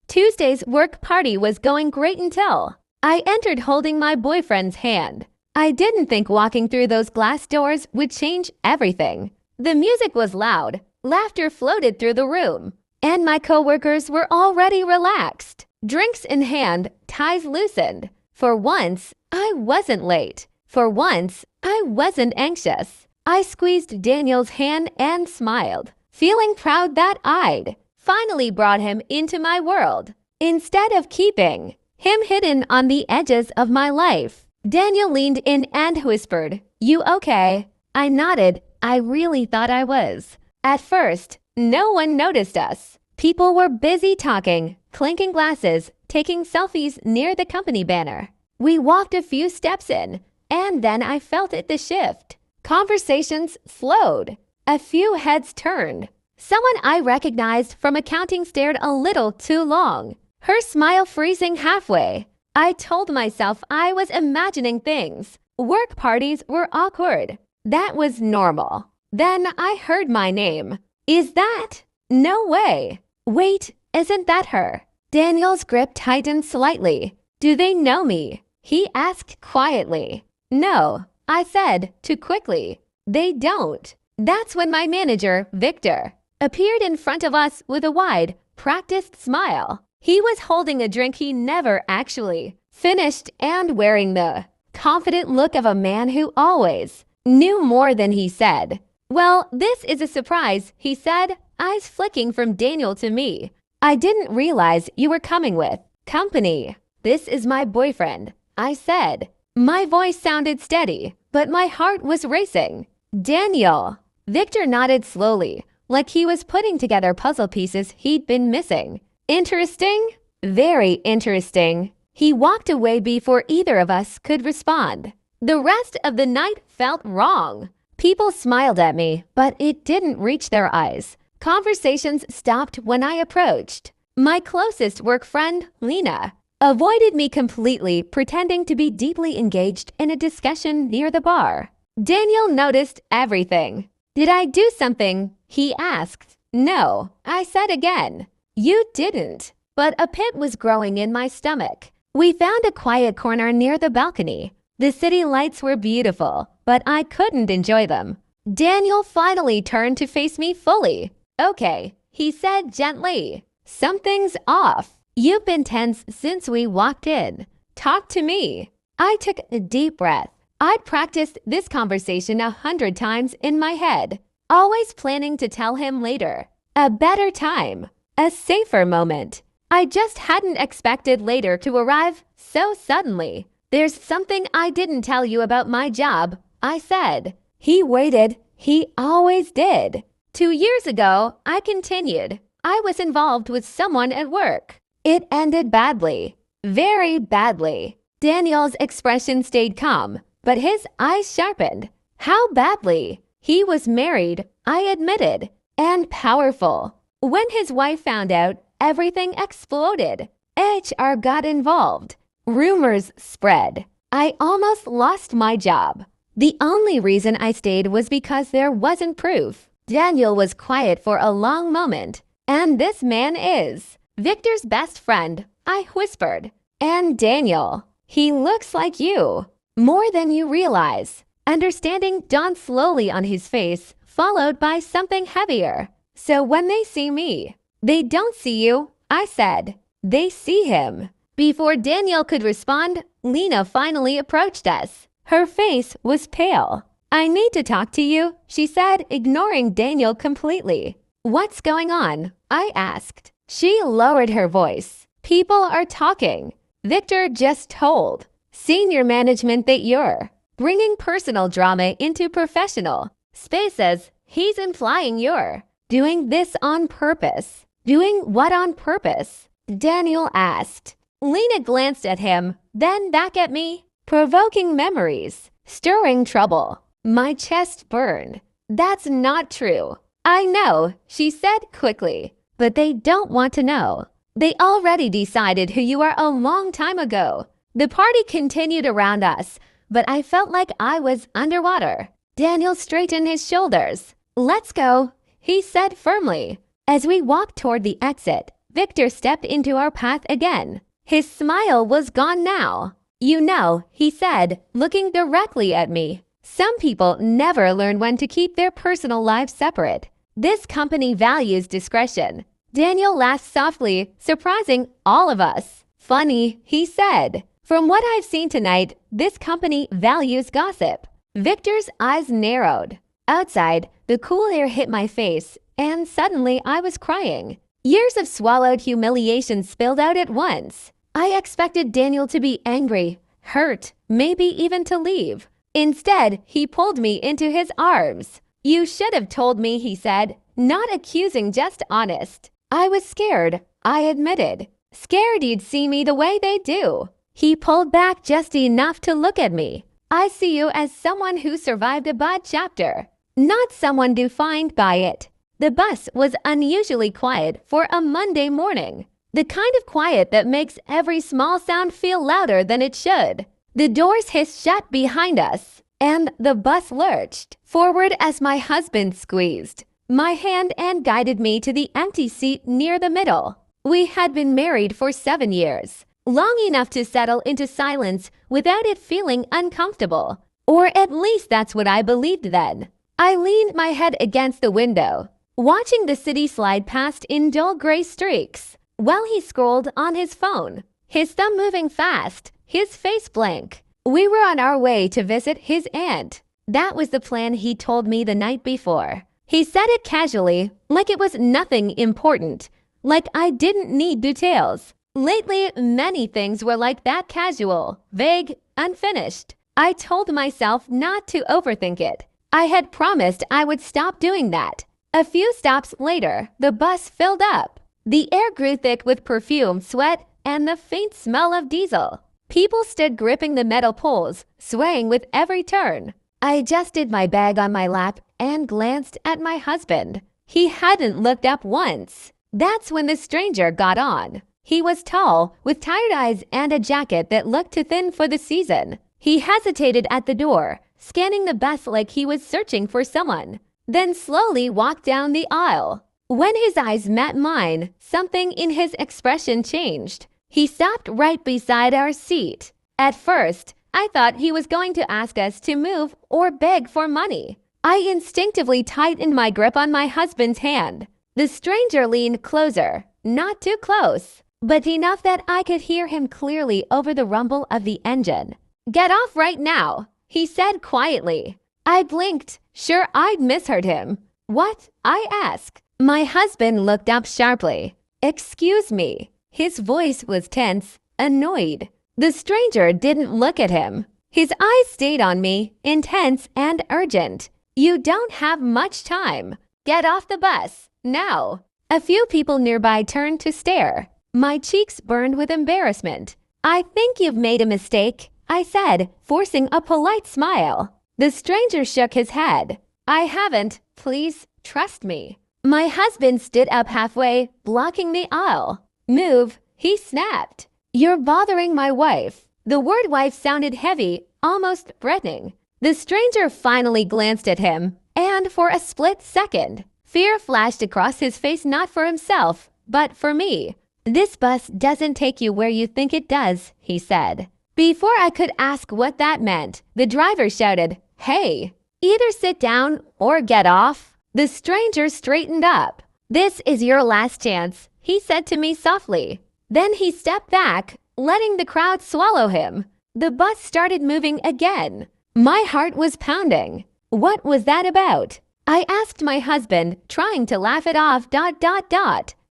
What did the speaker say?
Tuesday's work party was going great until I entered holding my boyfriend's hand. I didn't think walking through those glass doors would change everything. The music was loud, laughter floated through the room, and my coworkers were already relaxed. Drinks in hand, ties loosened. For once, I wasn't late. For once, I wasn't anxious. I squeezed Daniel's hand and smiled, feeling proud that I'd finally brought him into my world, instead of keeping him hidden on the edges of my life. Daniel leaned in and whispered, "You okay?" I nodded. I really thought I was. At first, no one noticed us. People were busy talking, clinking glasses, taking selfies near the company banner. We walked a few steps in, and then I felt it the shift. Conversations slowed. A few heads turned. Someone I recognized from accounting stared a little too long, her smile freezing halfway. I told myself I was imagining things. Work parties were awkward. That was normal. Then I heard my name. Is that? No way. Wait, isn't that her? Daniel's grip tightened slightly. Do they know me? He asked quietly. No, I said too quickly. They don't. That's when my manager, Victor, appeared in front of us with a wide, practiced smile. He was holding a drink he never actually finished and wearing the confident look of a man who always knew more than he said. Well, this is a surprise, he said, eyes flicking from Daniel to me. I didn't realize you were coming with company. This is my boyfriend, I said. My voice sounded steady, but my heart was racing. Daniel. Victor nodded slowly, like he was putting together puzzle pieces he'd been missing. Interesting? Very interesting. He walked away before either of us could respond. The rest of the night felt wrong. People smiled at me, but it didn't reach their eyes. Conversations stopped when I approached. My closest work friend, Lena, avoided me completely, pretending to be deeply engaged in a discussion near the bar. Daniel noticed everything. Did I do something? He asked. No, I said again. You didn't. But a pit was growing in my stomach. We found a quiet corner near the balcony. The city lights were beautiful, but I couldn't enjoy them. Daniel finally turned to face me fully. Okay, he said gently. Something's off. You've been tense since we walked in. Talk to me. I took a deep breath. I'd practiced this conversation 100 times in my head, always planning to tell him later. A better time. A safer moment. I just hadn't expected later to arrive so suddenly. There's something I didn't tell you about my job, I said. He waited. He always did. 2 years ago, I continued. I was involved with someone at work. It ended badly. Very badly. Daniel's expression stayed calm, but his eyes sharpened. How badly? He was married, I admitted, and powerful. When his wife found out, everything exploded. HR got involved. Rumors spread. I almost lost my job. The only reason I stayed was because there wasn't proof. Daniel was quiet for a long moment. And this man is Victor's best friend, I whispered. And Daniel, he looks like you. More than you realize. Understanding dawned slowly on his face, followed by something heavier. So when they see me, they don't see you, I said. They see him. Before Daniel could respond, Lena finally approached us. Her face was pale. I need to talk to you, she said, ignoring Daniel completely. What's going on? I asked. She lowered her voice. People are talking. Victor just told senior management that you're bringing personal drama into professional spaces. He's implying you're doing this on purpose. Doing what on purpose? Daniel asked. Lena glanced at him, then back at me, provoking memories, stirring trouble. My chest burned. That's not true. I know, she said quickly, but they don't want to know. They already decided who you are a long time ago. The party continued around us, but I felt like I was underwater. Daniel straightened his shoulders. Let's go, he said firmly. As we walked toward the exit, Victor stepped into our path again. His smile was gone now. "You know," he said, looking directly at me, "some people never learn when to keep their personal lives separate. This company values discretion." Daniel laughed softly, surprising all of us. "Funny," he said. "From what I've seen tonight, this company values gossip." Victor's eyes narrowed. Outside, the cool air hit my face, and suddenly I was crying. Years of swallowed humiliation spilled out at once. I expected Daniel to be angry, hurt, maybe even to leave. Instead, he pulled me into his arms. "You should have told me," he said, not accusing, just honest. I was scared, I admitted. Scared you'd see me the way they do. He pulled back just enough to look at me. "I see you as someone who survived a bad chapter, not someone defined by it." The bus was unusually quiet for a Monday morning. The kind of quiet that makes every small sound feel louder than it should. The doors hissed shut behind us, and the bus lurched forward as my husband squeezed my hand and guided me to the empty seat near the middle. We had been married for 7 years, long enough to settle into silence without it feeling uncomfortable. Or at least that's what I believed then. I leaned my head against the window, watching the city slide past in dull gray streaks, while he scrolled on his phone, his thumb moving fast, his face blank. We were on our way to visit his aunt. That was the plan he told me the night before. He said it casually, like it was nothing important, like I didn't need details. Lately, many things were like that, casual, vague, unfinished. I told myself not to overthink it. I had promised I would stop doing that. A few stops later, the bus filled up. The air grew thick with perfume, sweat, and the faint smell of diesel. People stood gripping the metal poles, swaying with every turn. I adjusted my bag on my lap and glanced at my husband. He hadn't looked up once. That's when the stranger got on. He was tall, with tired eyes and a jacket that looked too thin for the season. He hesitated at the door, scanning the bus like he was searching for someone, then slowly walked down the aisle. When his eyes met mine, something in his expression changed. He stopped right beside our seat. At first, I thought he was going to ask us to move or beg for money. I instinctively tightened my grip on my husband's hand. The stranger leaned closer, not too close, but enough that I could hear him clearly over the rumble of the engine. "Get off right now," he said quietly. I blinked, sure I'd misheard him. "What?" I asked. My husband looked up sharply. "Excuse me." His voice was tense, annoyed. The stranger didn't look at him. His eyes stayed on me, intense and urgent. "You don't have much time. Get off the bus, now." A few people nearby turned to stare. My cheeks burned with embarrassment. "I think you've made a mistake," I said, forcing a polite smile. The stranger shook his head. "I haven't. Please, trust me." My husband stood up halfway, blocking the aisle. "Move," he snapped. "You're bothering my wife." The word wife sounded heavy, almost threatening. The stranger finally glanced at him, and for a split second, fear flashed across his face, not for himself, but for me. "This bus doesn't take you where you think it does," he said. Before I could ask what that meant, the driver shouted, "Hey, either sit down or get off." The stranger straightened up. "This is your last chance," he said to me softly. Then he stepped back, letting the crowd swallow him. The bus started moving again. My heart was pounding. What was that about? I asked my husband, trying to laugh it off.